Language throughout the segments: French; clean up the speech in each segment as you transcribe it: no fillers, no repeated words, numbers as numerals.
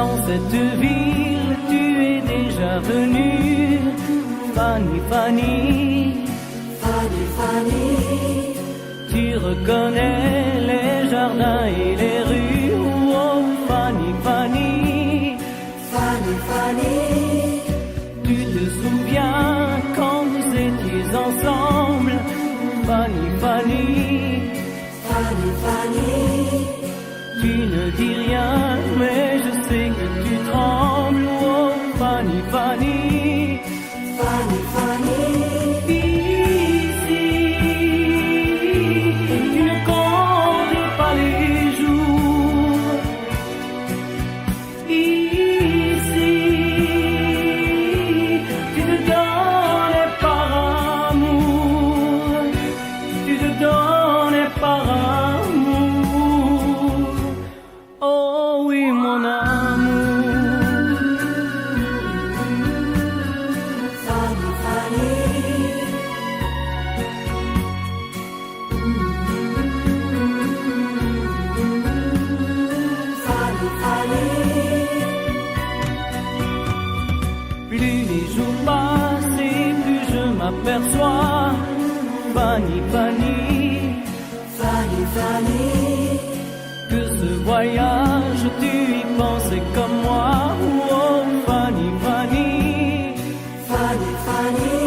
Dans cette ville, tu es déjà venue, Fanny, Fanny, Fanny, Fanny, tu reconnais les jardins et les rues, oh Fanny, Fanny, Fanny, Fanny, tu te souviens quand vous étiez ensemble, Fanny, Fanny, Fanny, Fanny, tu ne dis rien, mais je sais que tu trembles, oh Fanny, Fanny, Fanny, Fanny, ici, tu ne comptes pas les jours, ici, tu te donnes par amour, tu te donnes par amour, oh oui mon amour, Fanny, Fanny, Fanny, Fanny, plus les jours passent et plus je m'aperçois, Fanny, Fanny, Fanny, Fanny, que ce voyage tu y pensais comme moi, oh Fanny, Fanny, Fanny, Fanny,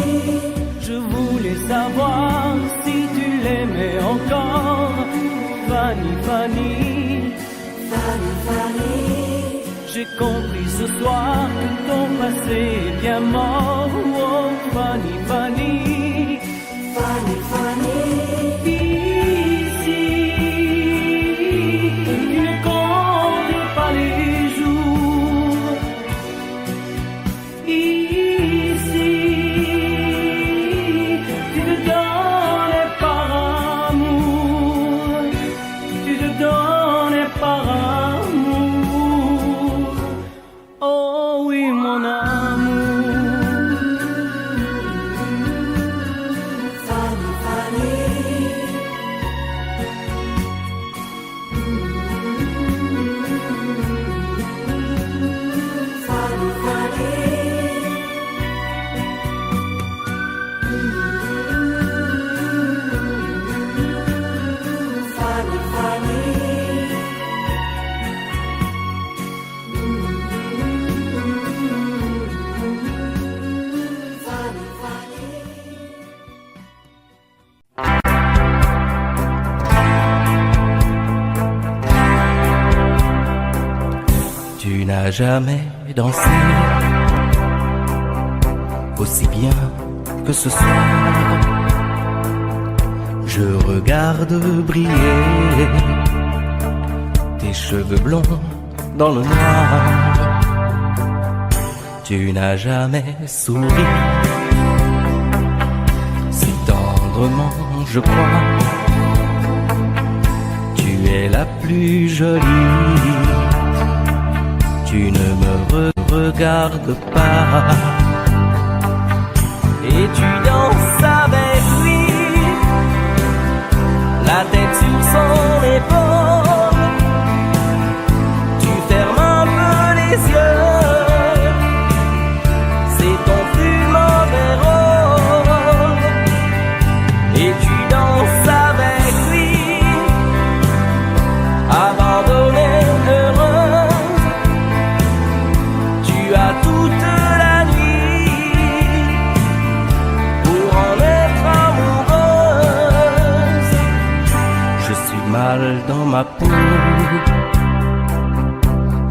je voulais savoir si tu l'aimais encore, Fanny, Fanny, Fanny, Fanny, j'ai compris ce soir que ton passé est bien mort, oh Fanny, Fanny, Fanny, Fanny, ici, tu ne comptes pas les jours, ici, tu te donnes par amour, tu te donnes par amour, oh oui mon amour, Fanny, Fanny, Fanny, Fanny, Fanny, Fanny, Fanny. Tu n'as jamais dansé aussi bien que ce soir. Je regarde briller tes cheveux blonds dans le noir. Tu n'as jamais souri si tendrement, je crois. Tu es la plus jolie. Tu ne me regardes pas et tu danses avec lui, la tête sur son épaule. Tu fermes un peu les yeux, c'est ton plus mauvais rôle. Et tu danses avec lui, abandonnée, heureuse. Tu as toute la nuit pour en être amoureuse. Je suis mal dans ma peau,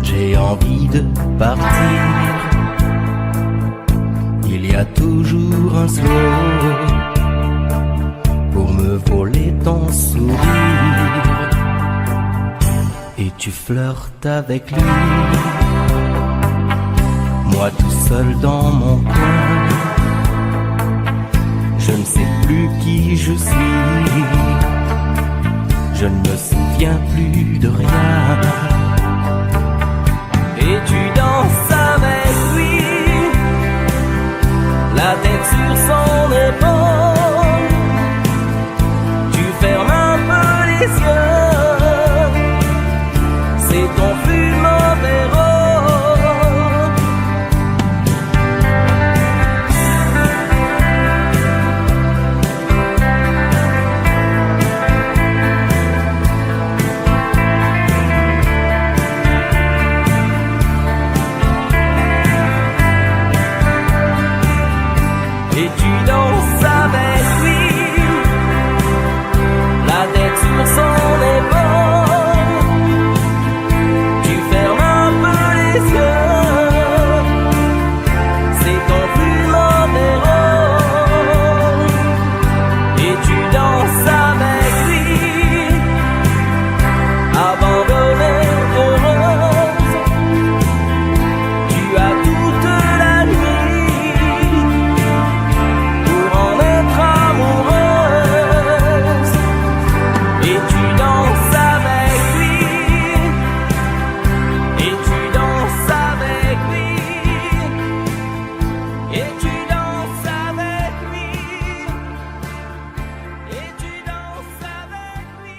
j'ai envie de partir. Il y a toujours un slow pour me voler ton sourire. Et tu flirtes avec lui, moi tout seul dans mon coin. Je ne sais plus qui je suis, je ne me souviens plus de rien. Et tu danses avec lui, la tête sur son épaule. Tu fermes un peu les yeux, c'est ton plus mauvais rôle. et tu danses avec lui. La tête sur son épaule, tu fermes un peu les yeux, c'est ton plus mauvais rôle, et tu danses avec lui, abandonnée, heureuse, tu as toute la nuit pour en être amoureuse, et tu danses avec lui, et tu danses avec lui, et tu danses avec lui, et tu danses avec lui.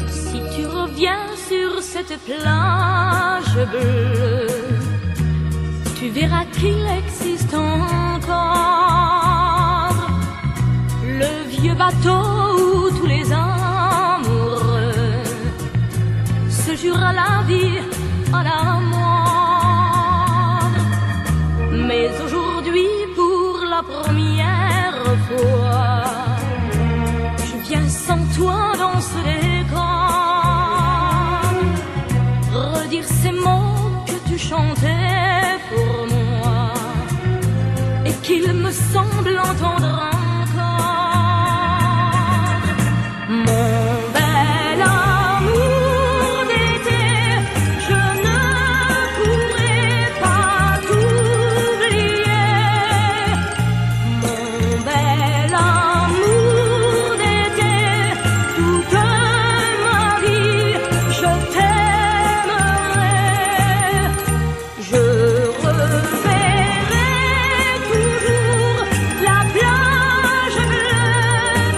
Si tu reviens sur cette plage bleue, tu verras qu'il existe encore le vieux bateau où tous les amoureux se jurent à la vie, à la mort. Mais aujourd'hui, pour la première fois, je viens sans toi dans ce décor, redire ces mots que tu chantais pour moi et qu'il me semble entendre encore. Mon bel amour d'été, je ne pourrai pas t'oublier. Mon bel amour d'été, toute ma vie, je t'aimerai. Je reverrai toujours la plage bleue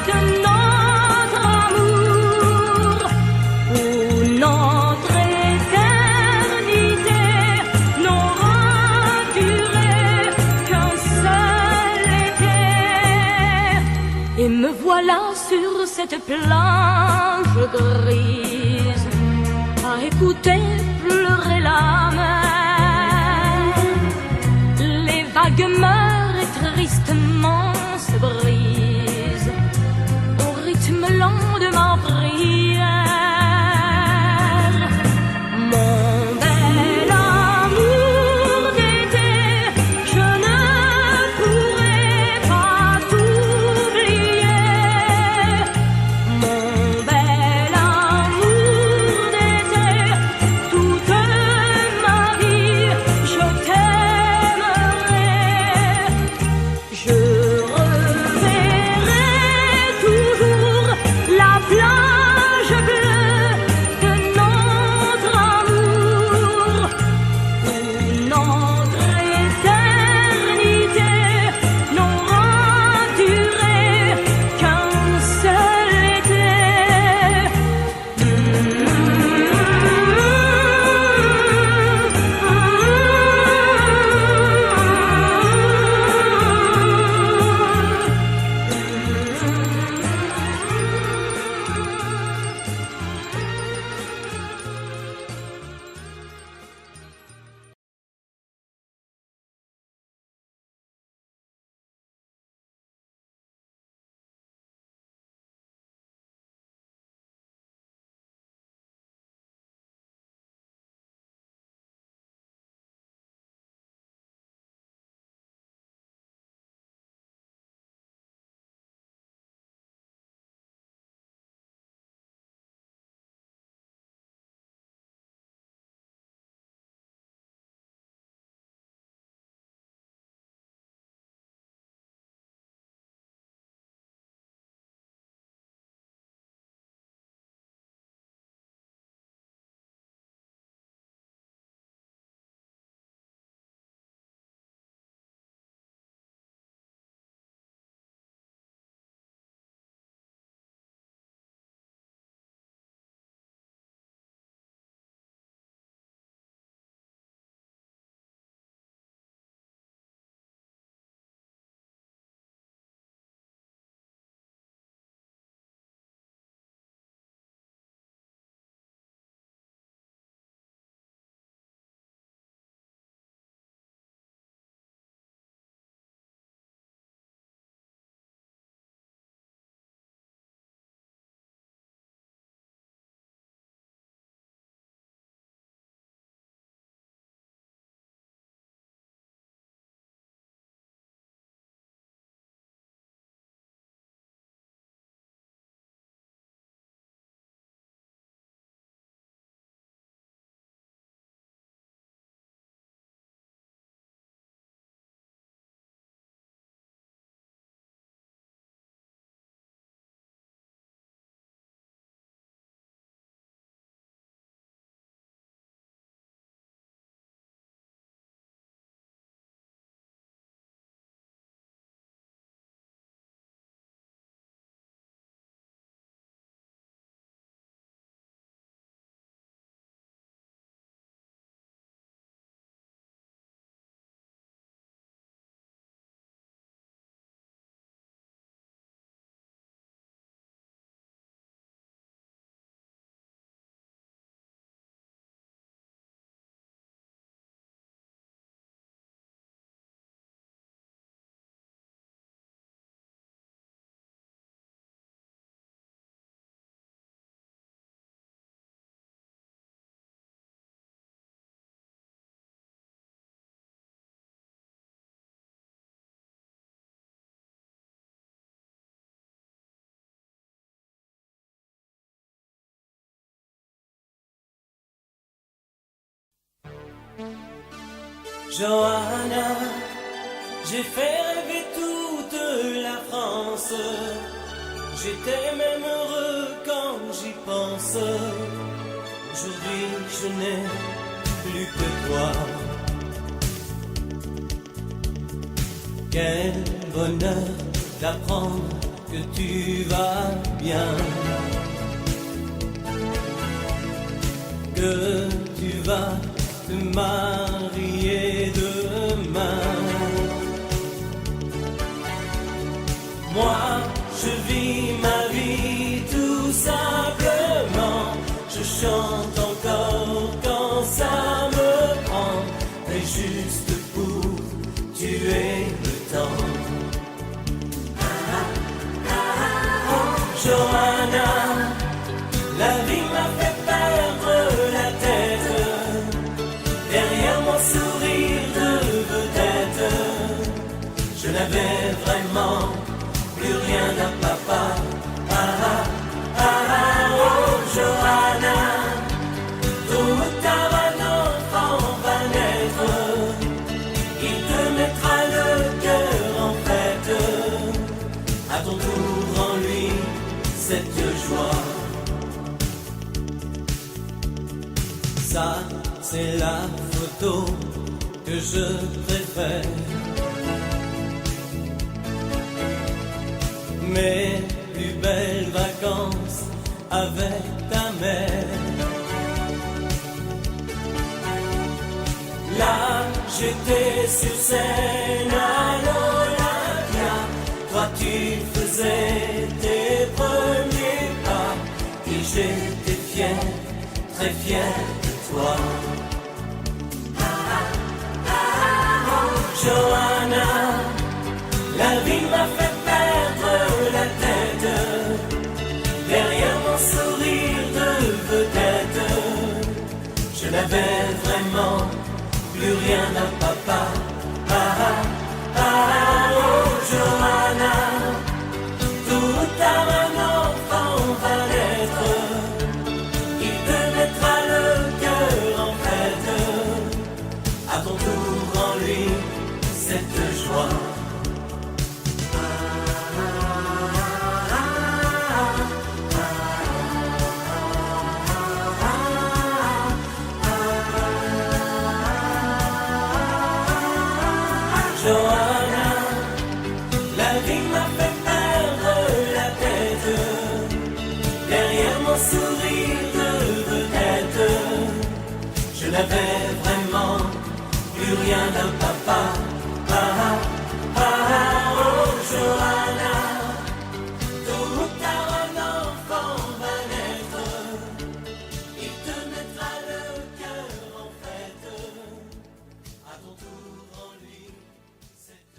de notre amour, où notre éternité n'aura duré qu'un seul été. Et me voilà sur cette plage grise, à écouter pleurer la mer. Les vagues meurent et tristement se brisent au rythme lent de ma prière. Mon bel amour d'été, je ne pourrai pas t'oublier. Mon bel amour d'été, Johanna, j'ai fait rêver toute la France. J'étais même heureux quand j'y pense. Aujourd'hui, je n'ai plus que toi. Quel bonheur d'apprendre que tu vas bien, que tu vas te marier demain. Moi, je vis ma vie tout simplement. Je chante encore quand ça me prend, mais juste pour tuer le temps. Johanna, la vie m'a fait perdre la tête. Derrière mon sourire de vedette, je n'avais vraiment plus rien à papa. Oh Johanna, tôt ou tard un enfant va naître. Il te mettra le cœur en fête. À ton tour en lui cette joie. Ça, c'est la photo que je préfère. Mes plus belles vacances avec ta mère. Là, j'étais sur scène à l'Olympia. Toi, tu faisais tes premiers pas. Et j'étais fier, très fier de toi. Johanna, la vie m'a fait perdre la tête. Derrière mon sourire de vedette, je n'avais vraiment plus rien à papa. Oh Johanna, tôt ou tard un enfant va naître. Il te mettra le cœur en fête. À ton tour en lui cette joie. Johanna, la vie m'a fait perdre la tête. Derrière mon sourire de vedette, je n'avais vraiment plus rien d'un papa. Oh Johanna, tôt ou tard un enfant va naître. Il te mettra le cœur en fête. À ton tour en lui cette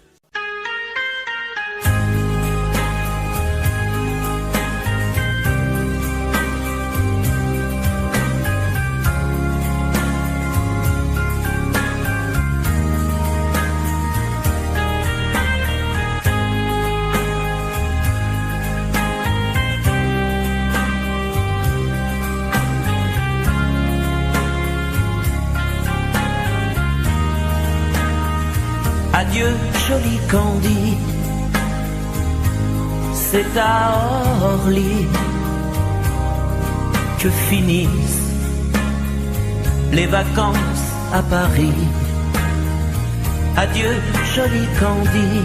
Adieu, joli Candy, c'est à Orly que finissent les vacances à Paris. Adieu, joli Candy,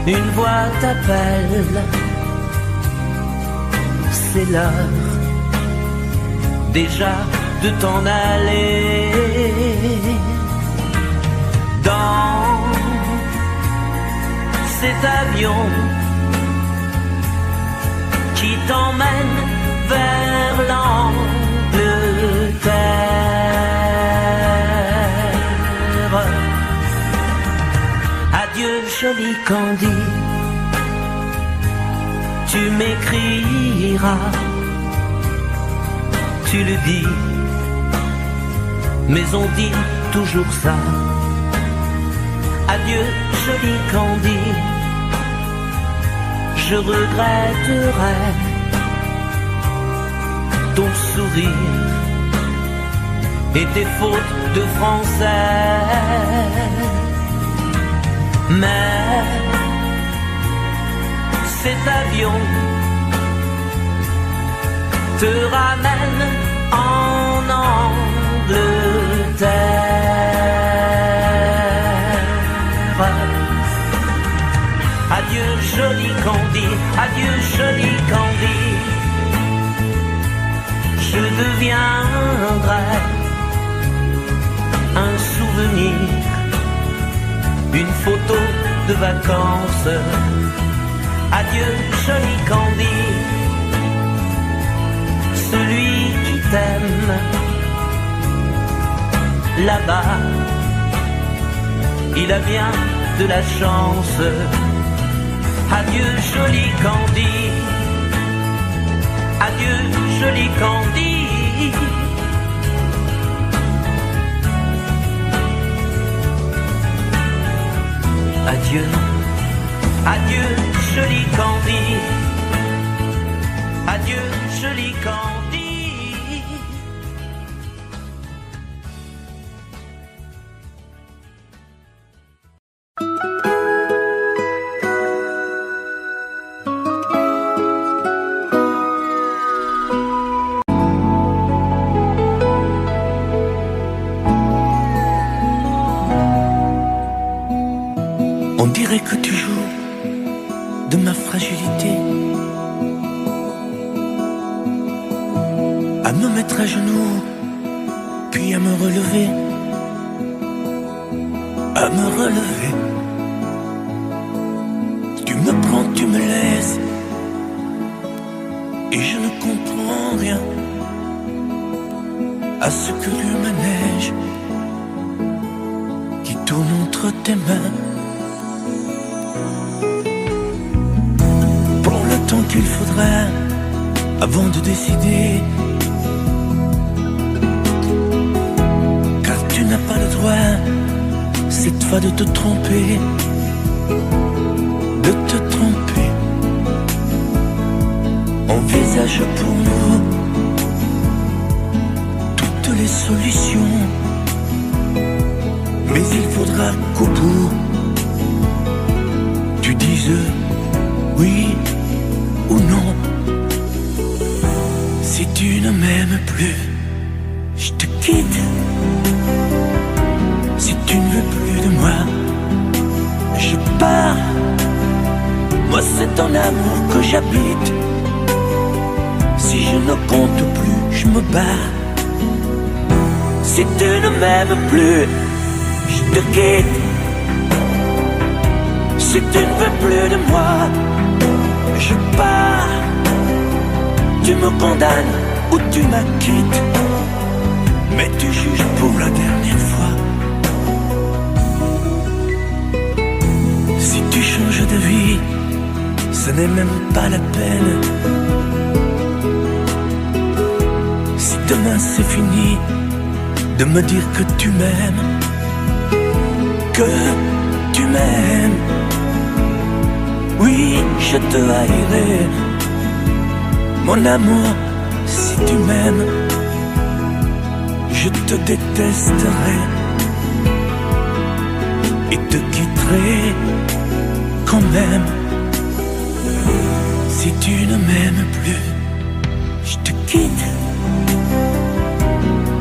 une voix t'appelle, c'est l'heure déjà de t'en aller. Dans cet avion qui t'emmène vers l'Angleterre. Adieu, joli Candy, tu m'écriras, tu le dis, mais on dit toujours ça. Adieu, joli Candy, je regretterai ton sourire et tes fautes de français. Mais cet avion te ramène en Angleterre. Adieu joli Candy, adieu joli Candy. Je deviendrai un souvenir, une photo de vacances. Adieu joli Candy, celui qui t'aime là-bas, il a bien de la chance. Adieu joli Candy, adieu joli Candy. Adieu, adieu joli Candy, adieu joli Candy. On dirait que tu joues de ma fragilité, à me mettre à genoux, puis à me relever, à me relever. Tu me prends, tu me laisses, et je ne comprends rien à ce que le manège qui tourne entre tes mains. Qu'il faudra avant de décider, car tu n'as pas le droit cette fois de te tromper, de te tromper. Envisage pour nous toutes les solutions, mais il faudra qu'au bout tu dises oui ou non. Si tu ne m'aimes plus, je te quitte. Si tu ne veux plus de moi, je pars. Moi c'est ton amour que j'habite. Si je ne compte plus, je me bats. Si tu ne m'aimes plus, je te quitte. Si tu ne veux plus de moi, je pars. Tu me condamnes ou tu m'acquittes, mais tu juges pour la dernière fois. Si tu changes de vie, ce n'est même pas la peine. Si demain c'est fini de me dire que tu m'aimes, que tu m'aimes, oui, je te haïrai, mon amour. Si tu m'aimes, je te détesterai et te quitterai quand même. Si tu ne m'aimes plus, je te quitte.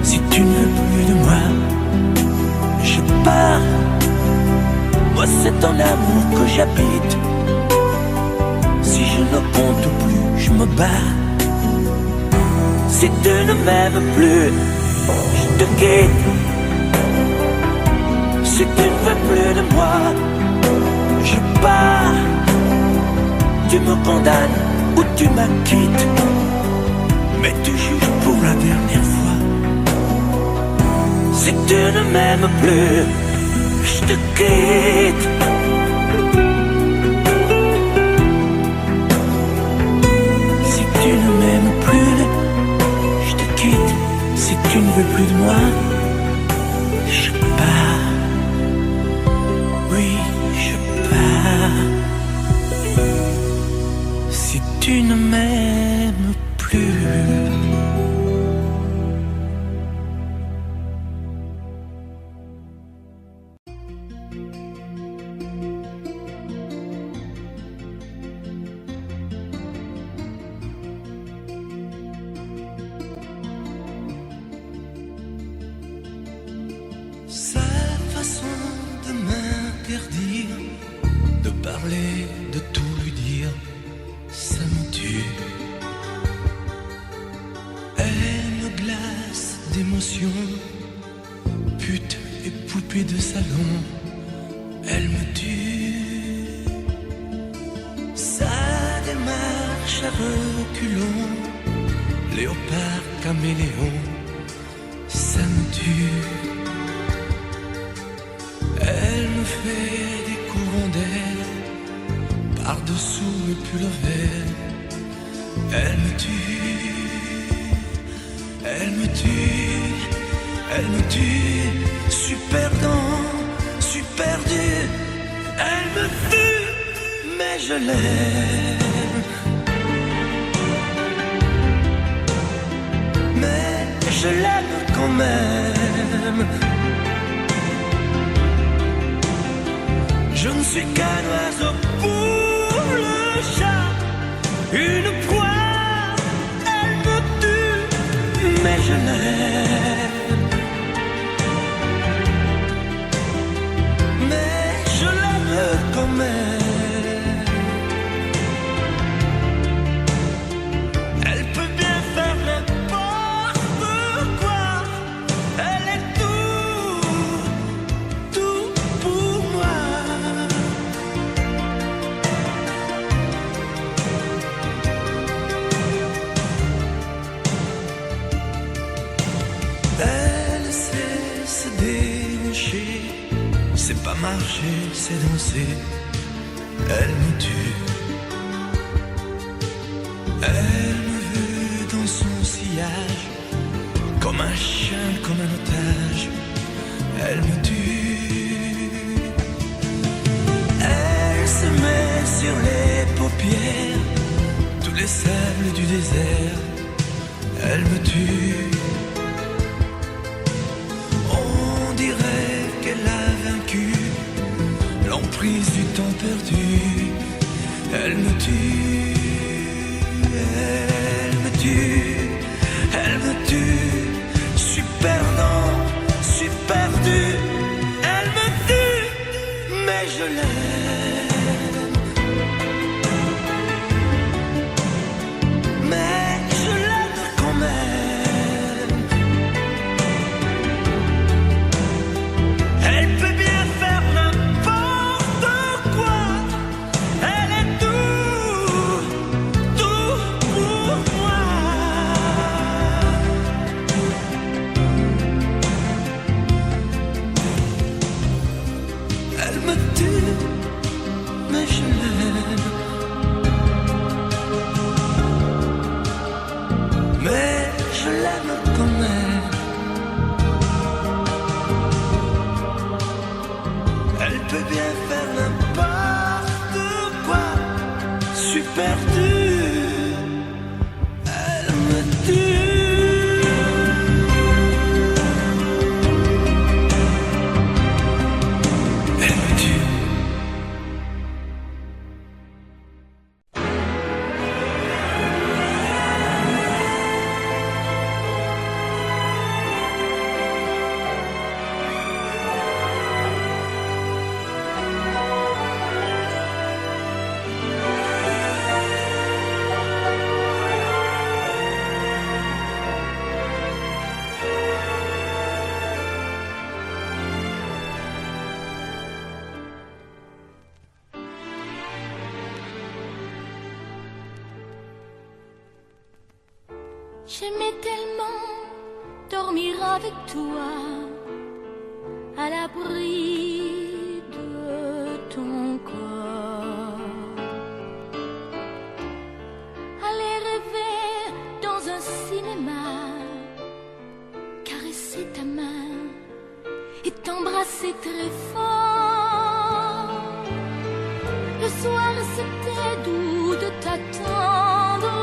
Si tu ne veux plus de moi, je pars. Moi c'est ton amour que j'habite. Si je ne compte plus, je me bats. Si tu ne m'aimes plus, je te quitte. Si tu ne veux plus de moi, je pars. Tu me condamnes ou tu m'acquittes, mais tu juges pour la dernière fois. Si tu ne m'aimes plus, je te quitte. Si tu ne m'aimes plus, je te quitte. Si tu ne veux plus de moi, je pars. Oui, je pars. Si tu ne m'aimes plus. Sa façon de m'interdire de parler, de tout lui dire, ça me tue. Elle me glace d'émotions, pute et poupée de salon, elle me tue. Sa démarche à reculons, léopard caméléon, ça me tue. Elle me fait des courants d'air par-dessous le pull vert. Elle me tue, elle me tue, elle me tue. Super dent, super dur. Elle me tue, mais je l'aime. Mais je l'aime quand même. Je ne suis qu'un oiseau pour le chat, une proie, elle me tue, mais je l'aime. Mais je l'aime quand même. Elle peut bien faire n'importe quoi, elle est tout pour moi. Elle sait se déhancher, c'est pas marcher, c'est danser. Elle me tue. Elle me veut dans son sillage, comme un chien, comme un otage. Elle me tue. Elle se met sur les paupières, tous les sables du désert. Elle me tue. On dirait qu'elle a vaincu l'emprise du temps perdu. Elle me tue, elle me tue, elle me tue. Super non, super dur. Elle me tue, mais je l'aime. Mais je l'aime quand même. Elle peut bien faire n'importe quoi. Elle est tout pour moi. Elle me tue, mais je l'aime. Mais je l'aime quand même. Elle peut bien faire n'importe quoi. Super dur. Elle me tue. Elle me tue. J'aimais tellement dormir avec toi, à l'abri de ton corps. Aller rêver dans un cinéma, caresser ta main et t'embrasser très fort. Le soir c'était doux de t'attendre,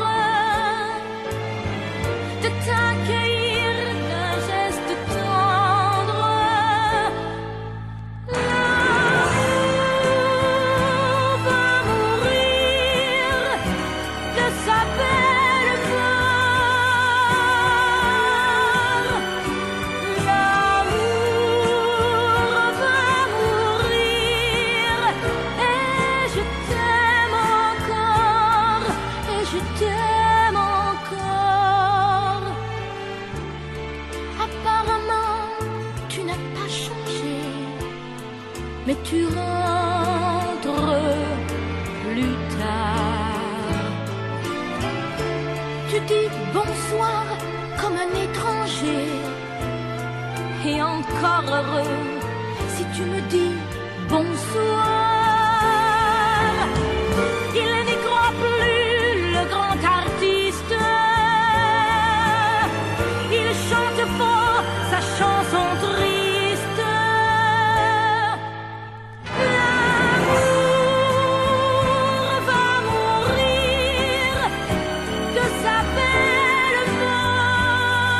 de t'accueillir d'un geste tendre. L'amour va mourir de sa belle fleur. L'amour mais tu rentres plus tard. Tu dis bonsoir comme un étranger, et encore heureux si tu me dis bonsoir. Il n'y croit plus, le grand artiste. Il chante fort sa chanson triste. L'amour va mourir de sa belle mort.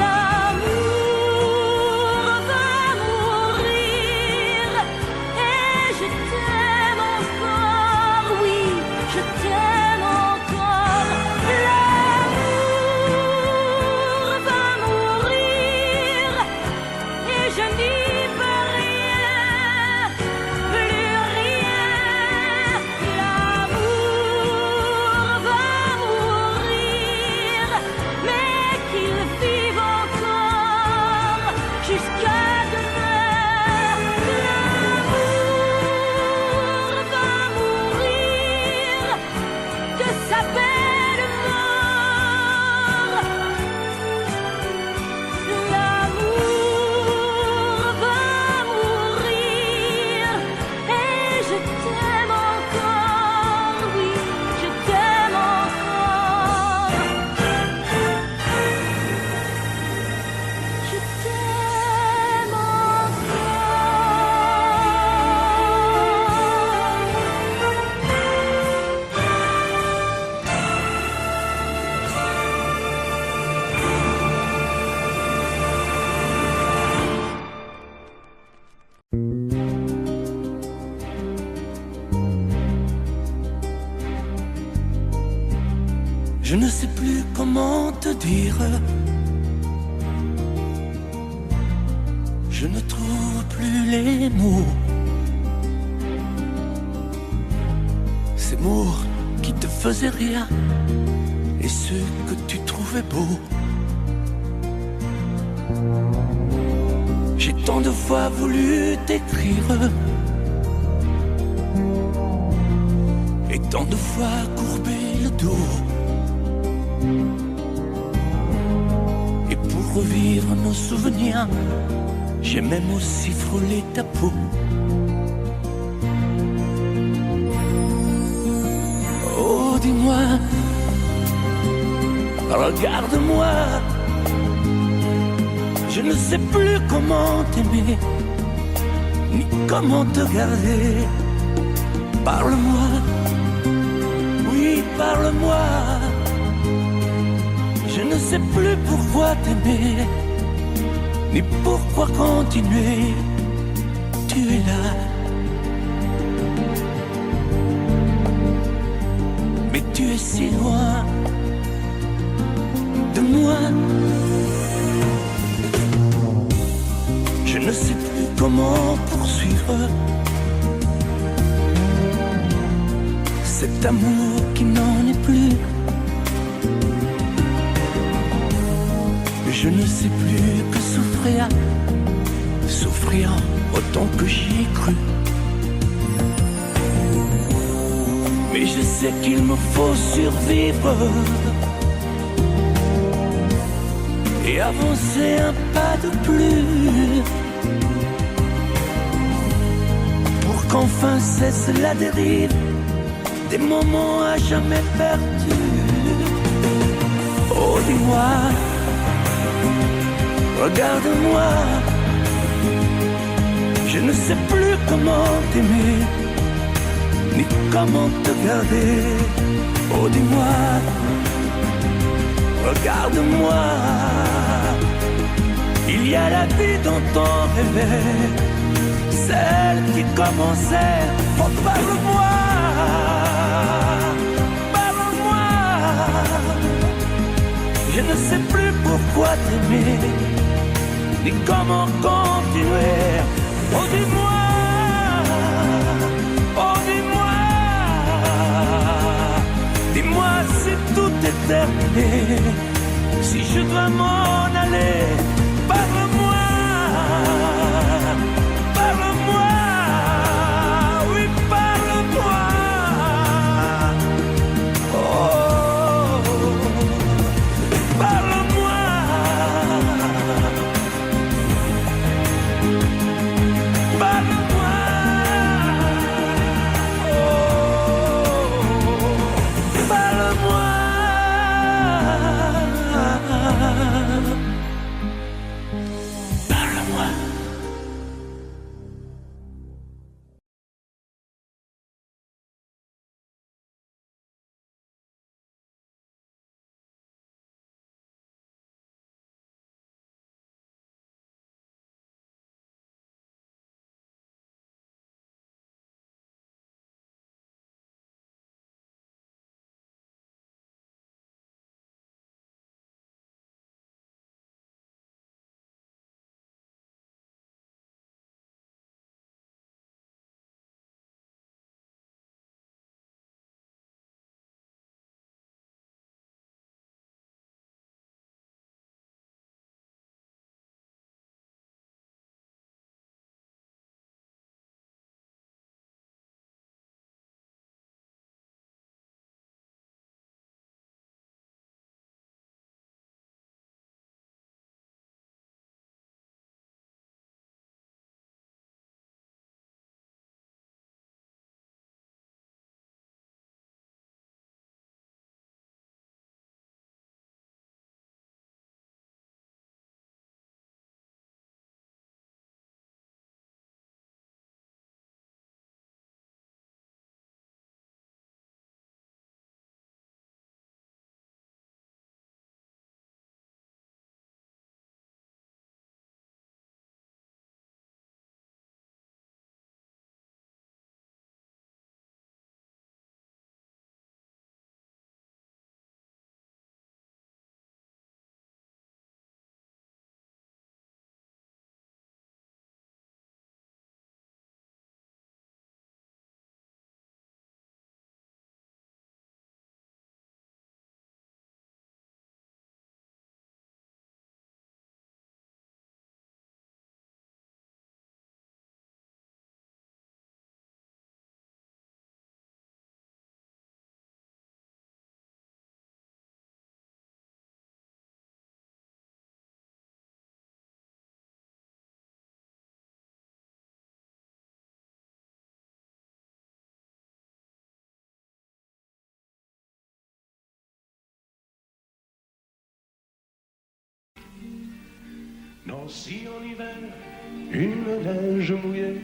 L'amour va mourir et je t'aime encore, oui, je t'aime encore. L'amour va mourir et je n'y peux rien, plus rien. L'amour va mourir, mais qu'il vive encore jusqu'à demain. L'amour va mourir de sa belle mort. L'amour va mourir et je t'aime encore, oui, je t'aime encore. Je t'aime Je ne sais plus comment te dire. Je ne trouve plus les mots. Ces mots qui te faisaient rire et ceux que tu trouvais beaux. J'ai tant de fois voulu t'écrire et tant de fois courbé le dos. Et pour revivre nos souvenirs, j'ai même aussi frôlé ta peau. Oh, dis-moi, regarde-moi. Je ne sais plus comment t'aimer, ni comment te garder. Parle-moi, oui, parle-moi. Je ne sais plus pourquoi t'aimer, ni pourquoi continuer. Tu es là, mais tu es si loin de moi. Je ne sais plus comment poursuivre cet amour qui n'en est plus. Je ne sais plus que souffrir, souffrir autant que j'y ai cru. Mais je sais qu'il me faut survivre et avancer un pas de plus pour qu'enfin cesse la dérive des moments à jamais perdus. Oh, dis-moi, regarde-moi. Je ne sais plus comment t'aimer, ni comment te garder. Oh, dis-moi, regarde-moi. Il y a la vie dont on rêvait, celle qui commençait. Oh, parle-moi, parle-moi. Je ne sais plus pourquoi t'aimer, ni comment continuer. Oh, dis-moi, oh, dis-moi. Dis-moi si tout est terminé, si je dois m'en aller. Parle-moi. Nancy en hiver, une neige mouillée,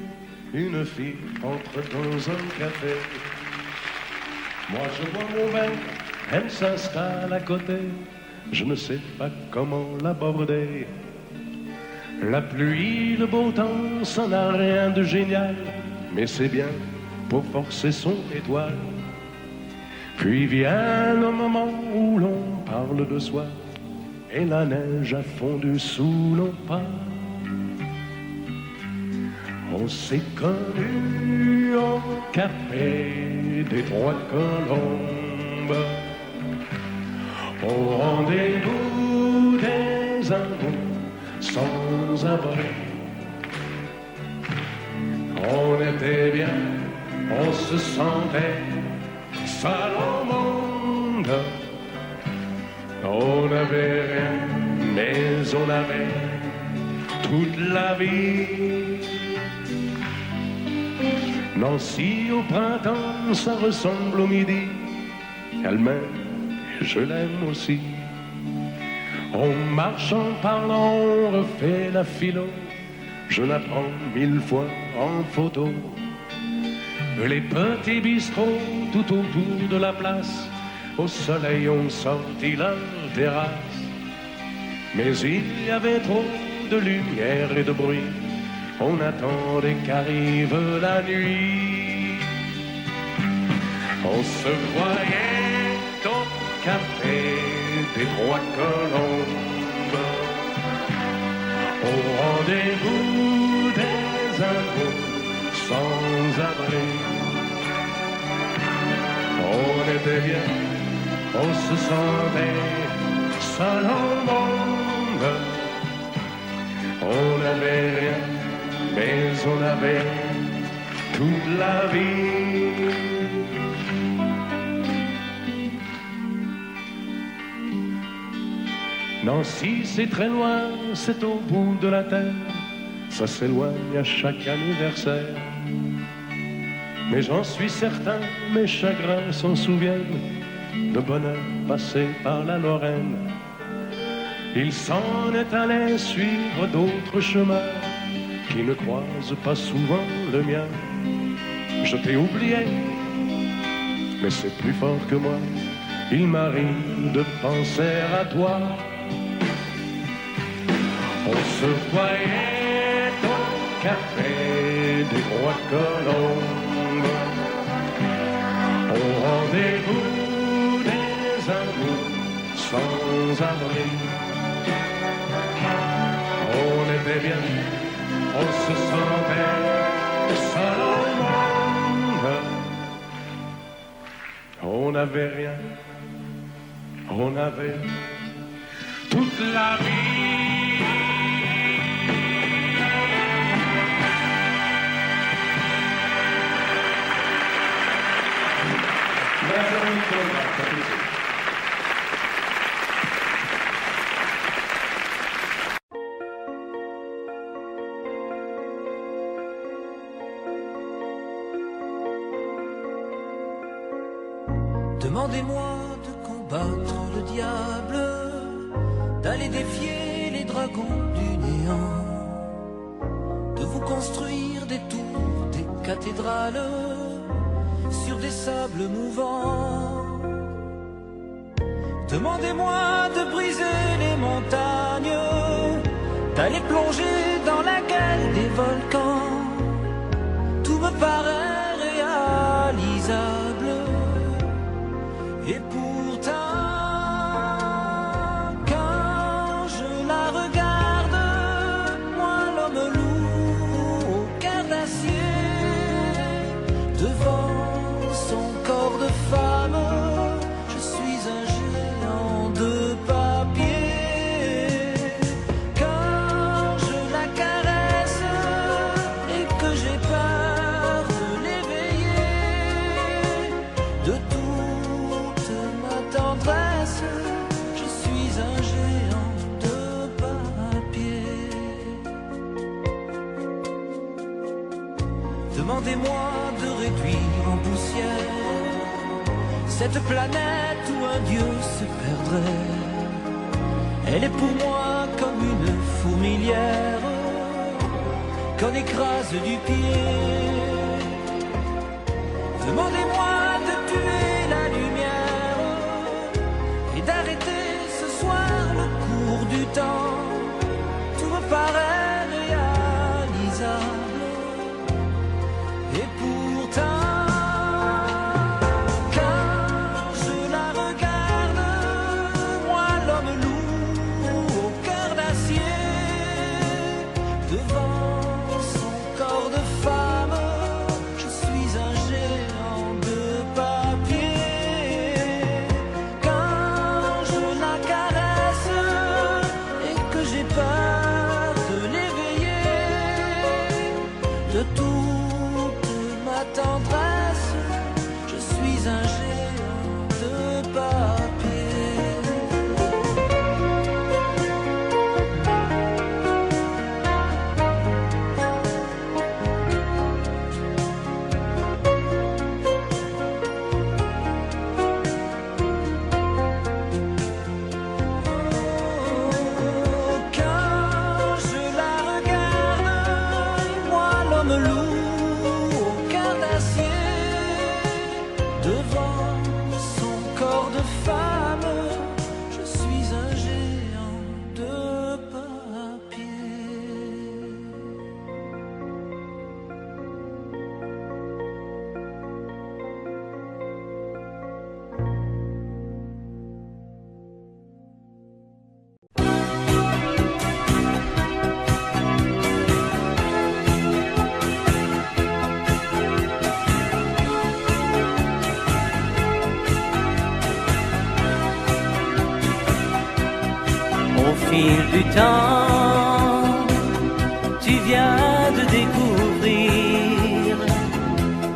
une fille entre dans un café. Moi je bois mon verre, elle s'installe à côté, je ne sais pas comment l'aborder. La pluie, le beau temps, ça n'a rien de génial, mais c'est bien pour forcer son étoile. Puis vient le moment où l'on parle de soi, et la neige a fondu sous nos pas. On s'est connus au café des Trois Colombes, au rendez-vous des amours sans abri. On était bien, on se sentait seul au monde. On n'avait rien, mais on avait toute la vie. Nancy au printemps, ça ressemble au midi. Elle m'aime, et je l'aime aussi. On marche en parlant, on refait la philo. Je la prends 1000 fois en photo. Les petits bistrots tout autour de la place, au soleil ont sorti leur terrasse. Mais il y avait trop de lumière et de bruit, on attendait qu'arrive la nuit. On se voyait au café des Trois Colombes, au rendez-vous des amours sans abri. On était bien, on se sentait seul au monde. On n'avait rien, mais on avait toute la vie. Nancy, c'est très loin, c'est au bout de la terre. Ça s'éloigne à chaque anniversaire. Mais j'en suis certain, mes chagrins s'en souviennent, de bonheur passé par la Lorraine. Il s'en est allé suivre d'autres chemins qui ne croisent pas souvent le mien. Je t'ai oublié, mais c'est plus fort que moi. Il m'arrive de penser à toi. On se voyait au café des Trois Colombes, au rendez-vous des amours sans abri. On était bien, on se sentait seul au monde. On n'avait rien, on avait toute la vie. Demandez-moi de combattre le diable, d'aller défier les dragons du néant, de vous construire des tours, des cathédrales sur des sables mouvants. Demandez-moi de briser les montagnes, d'aller plonger dans la gueule des volcans. Tout me paraît réalisable, et pourtant, quand je la regarde, moi l'homme loup au cœur d'acier, devant son corps de femme, je suis un géant de papier. Quand je la caresse et que j'ai peur de l'éveiller, de toute ma tendresse, je suis un géant de papier. Demandez-moi de réduire en poussière cette planète où un dieu se perdrait. Elle est pour moi comme une fourmilière qu'on écrase du pied. Demandez-moi de tuer la lumière et d'arrêter ce soir le cours du temps. Tout me paraît réalisable et pourtant quand je la regarde, moi l'homme lourd au cœur d'acier, devant son corps de femme, je suis un géant de papier. Quand je la caresse et que j'ai peur de l'éveiller, de toute ma tendresse, je suis un géant de papier. Quand je la regarde, moi l'homme lourd au cœur d'acier, devant son corps de femme, je suis un géant de papier. Au fil du temps, tu viens de découvrir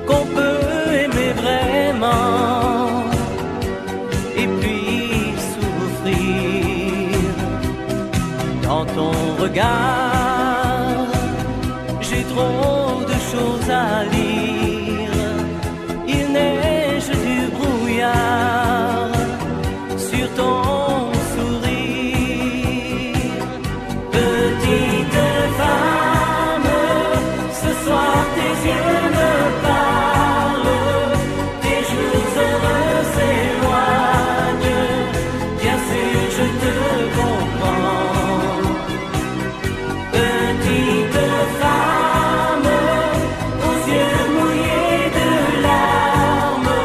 qu'on peut aimer vraiment et puis souffrir. Dans ton regard, j'ai trop de choses à lire. Il neige du brouillard sur ton sourire. Petite femme, ce soir tes yeux me parlent, tes jours heureux s'éloignent. Bien sûr, je te comprends. Petite femme, aux yeux mouillés de larmes,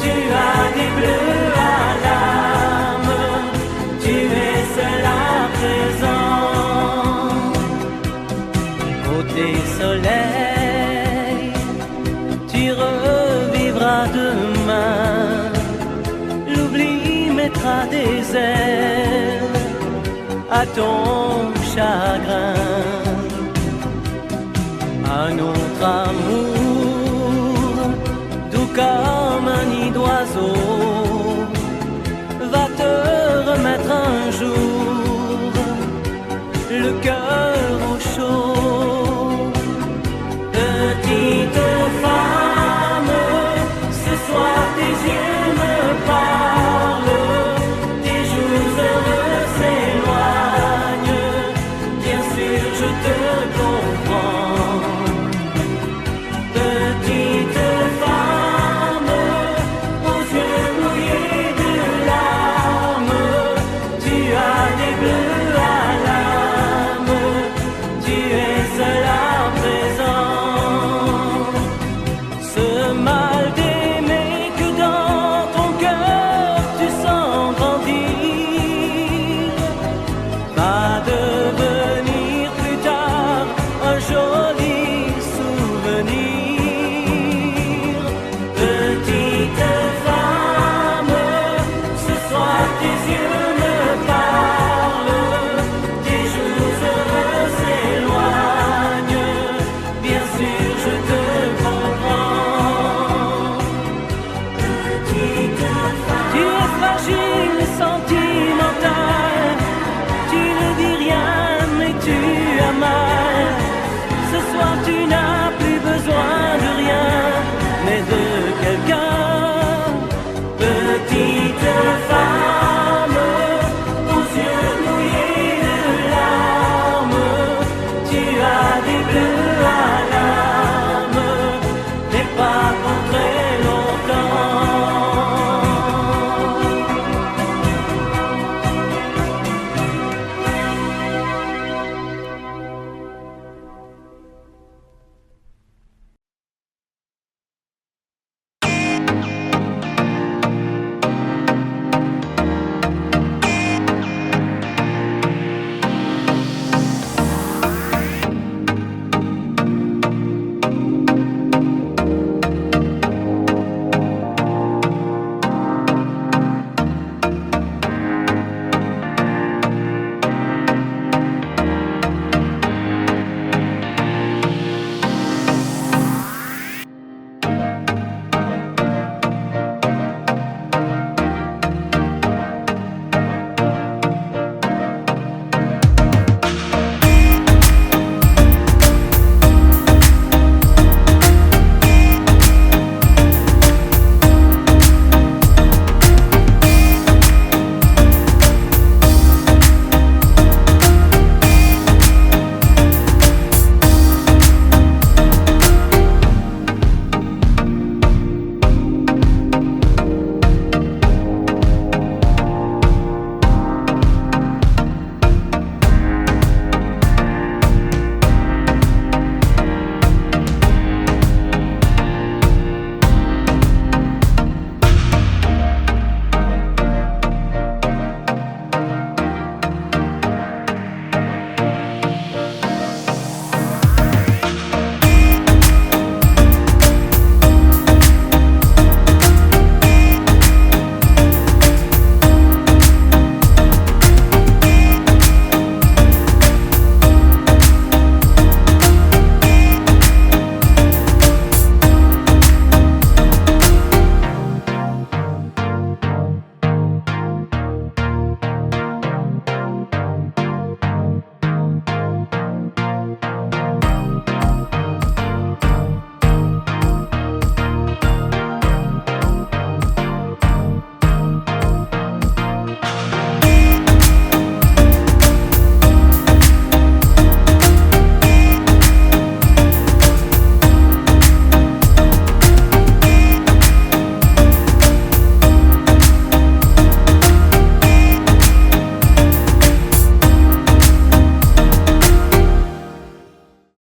tu as des bleus à l'âme, tu es seule à présent. Côté soleil, tu revivras demain, l'oubli mettra des ailes à ton chagrin. Un autre amour, doux comme